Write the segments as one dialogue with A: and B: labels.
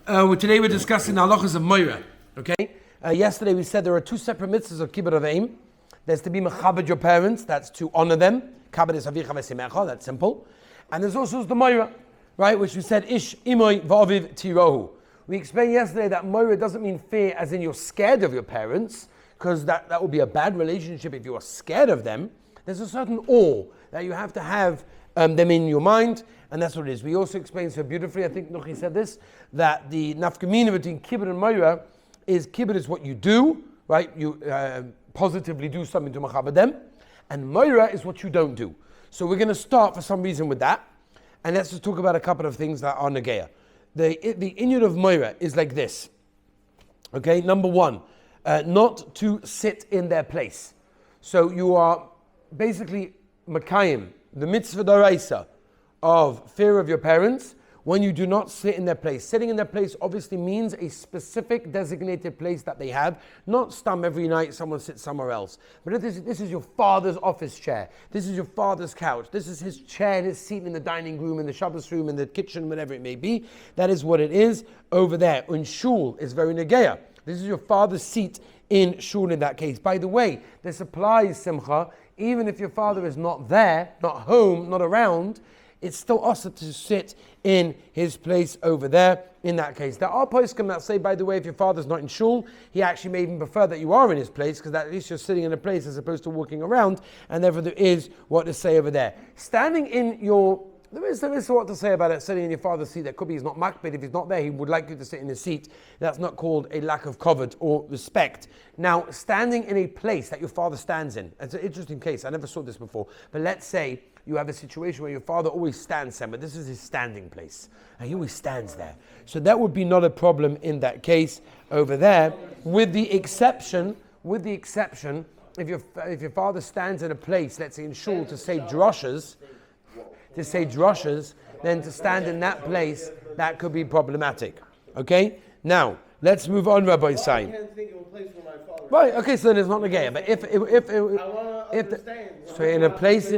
A: Today we're discussing the halachas of Moira. Okay. Yesterday we said there are two separate mitzvahs of Kibbud Av V'em. There's to be mechabed your parents, that's to honor them. Kabed es avicha v'simecha, that's simple. And there's also the Moira, right, which we said ish imoy v'aviv tirohu. We explained yesterday that Moira doesn't mean fear as in you're scared of your parents, because that would be a bad relationship if you are scared of them. There's a certain awe that you have to have them in your mind, and that's what it is. We also explained so beautifully, I think Nochi said this, that the nafkamina between kibbud and moira is kibbud is what you do, right? You positively do something to machabed them, and moira is what you don't do. So we're going to start for some reason with that, and let's just talk about a couple of things that are negeya. The inyan of moira is like this. Okay, number one, not to sit in their place. So you are basically makayim, the mitzvah d'oraisa of fear of your parents when you do not sit in their place. Sitting in their place obviously means a specific designated place that they have, not stum every night someone sits somewhere else. But if this is your father's office chair, this is your father's couch, this is his chair and his seat in the dining room, in the Shabbos room, in the kitchen, whatever it may be, that is what it is over there. In shul is very negeya. This is your father's seat in shul in that case. By the way, this applies, Simcha, even if your father is not there, not home, not around, it's still also to sit in his place over there in that case. There are poskim that say, by the way, if your father's not in shul, he actually may even prefer that you are in his place, because at least you're sitting in a place as opposed to walking around, and therefore there is what to say over there. Standing in your... There is what to say about it, sitting in your father's seat. That could be he's not makbid. If he's not there, he would like you to sit in his seat. That's not called a lack of kavod or respect. Now, standing in a place that your father stands in. It's an interesting case. I never saw this before. But let's say you have a situation where your father always stands somewhere. This is his standing place. And he always stands there. So that would be not a problem in that case over there. With the exception, if your father stands in a place, let's say in shul, to say drushes, then to stand in that place, that could be problematic. Okay? Now, let's move on, Rabbi Sai.
B: I can't think of a place for my father.
A: Right, okay, so then it's not negaya. But if in a place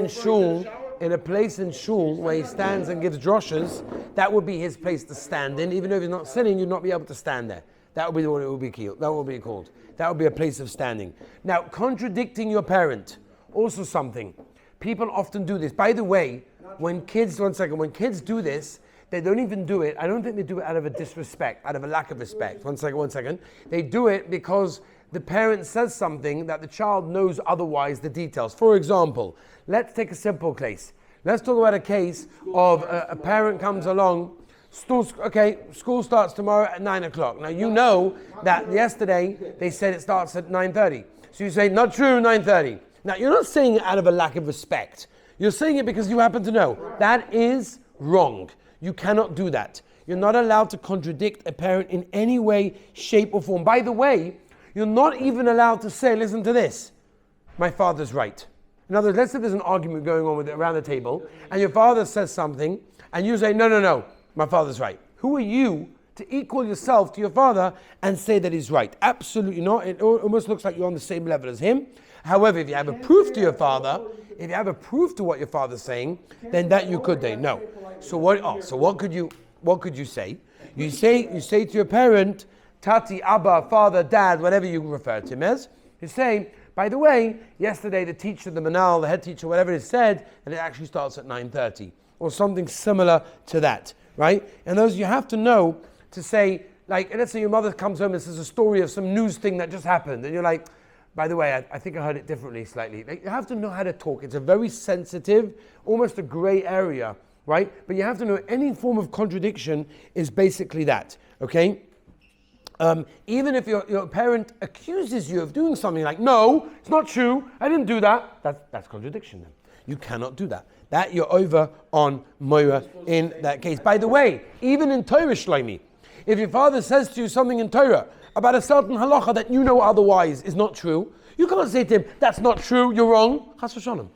A: in shul where he stands and gives droshes, that would be his place to stand in. Even though if he's not sitting, you'd not be able to stand there. That would be what it would be called. That would be called. That would be a place of standing. Now, contradicting your parent, also something. People often do this. By the way, when kids do this, they don't even do it. I don't think they do it out of a disrespect, out of a lack of respect. One second. They do it because the parent says something that the child knows otherwise the details. For example, let's take a simple case. Let's talk about a case of a parent comes along, school starts tomorrow at 9 o'clock. Now you know that yesterday they said it starts at 9:30. So you say, not true, 9:30. Now you're not saying it out of a lack of respect. You're saying it because you happen to know. That is wrong. You cannot do that. You're not allowed to contradict a parent in any way, shape, or form. By the way, you're not even allowed to say, listen to this, my father's right. In other words, let's say there's an argument going on around the table, and your father says something, and you say, no, my father's right. Who are you to equal yourself to your father and say that he's right? Absolutely not. It almost looks like you're on the same level as him. However, if you have a proof to your father, if you have a proof to what your father's saying, then that you could say no. So what could you say? You say to your parent, Tati, Abba, father, dad, whatever you refer to him as, you say, by the way, yesterday the teacher, the manal, the head teacher, whatever it said, and it actually starts at 9:30, or something similar to that, right? And those you have to know to say, like, let's say your mother comes home and says a story of some news thing that just happened, and you're like, by the way, I think I heard it differently slightly. Like, you have to know how to talk. It's a very sensitive, almost a gray area, right? But you have to know any form of contradiction is basically that, okay? Even if your parent accuses you of doing something like, no, it's not true, I didn't do that, that's contradiction then. You cannot do that. That you're over on Moira in that case. By the way, even in Torah, Shlomi, if your father says to you something in Torah about a certain halacha that you know otherwise is not true, you can't say to him, that's not true, you're wrong. Chas v'shalom.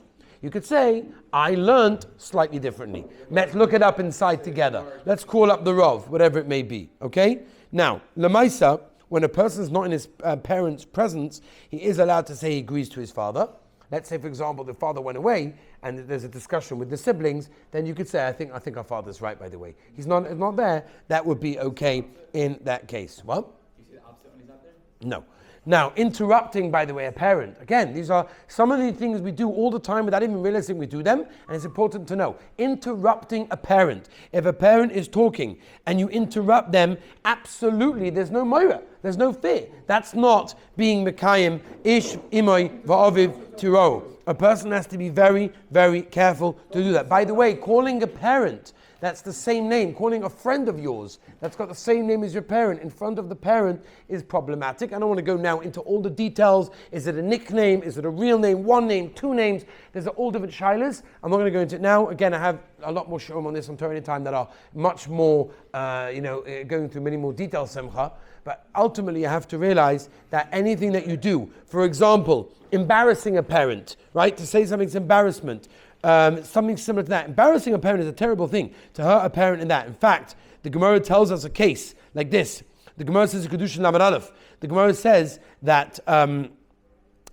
A: You could say, I learned slightly differently. Let's look it up inside together. Let's call up the Rav, whatever it may be. Okay? Now, Lamaisa, when a person is not in his parents' presence, he is allowed to say he agrees to his father. let's say, for example, the father went away and there's a discussion with the siblings, then you could say, I think our father's right, by the way. He's not there. That would be okay in that case. Well?
C: Do you see the opposite when he's not there?
A: No. Now, interrupting, by the way, a parent. Again, these are some of the things we do all the time without even realizing we do them, and it's important to know. Interrupting a parent. If a parent is talking and you interrupt them, absolutely, there's no moira, there's no fear. That's not being Mekayim, Ish, Imoy, Va'aviv, Tiro. A person has to be very, very careful to do that. By the way, calling a parent, that's the same name. Calling a friend of yours that's got the same name as your parent in front of the parent is problematic. I don't want to go now into all the details. Is it a nickname? Is it a real name? One name? Two names? There's all different shilas. I'm not going to go into it now. Again, I have a lot more shurim on this on Torah Anytime that are much more, going through many more details, Simcha. But ultimately, you have to realize that anything that you do, for example, embarrassing a parent, right? To say something's embarrassment, something similar to that. Embarrassing a parent is a terrible thing, to hurt a parent in that. In fact, the Gemara tells us a case like this. The Gemara says in Kedushin Lamed Aleph, the Gemara says that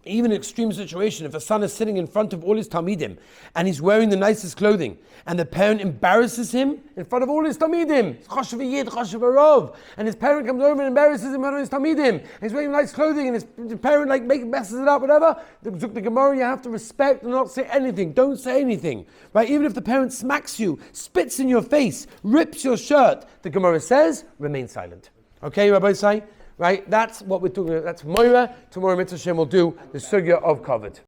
A: even in an extreme situation, if a son is sitting in front of all his Talmidim and he's wearing the nicest clothing and the parent embarrasses him in front of all his Talmidim, and his parent comes over and embarrasses him in front of his Talmidim, and he's wearing nice clothing and his parent messes it up, whatever, the Gemara, you have to respect and not say anything. Don't say anything. Right? Even if the parent smacks you, spits in your face, rips your shirt, the Gemara says, remain silent. Okay, Rabbi Say? Right, that's what we're talking about. That's Moira. Tomorrow, Mitzvah Shem will do the sugya of Kibbud.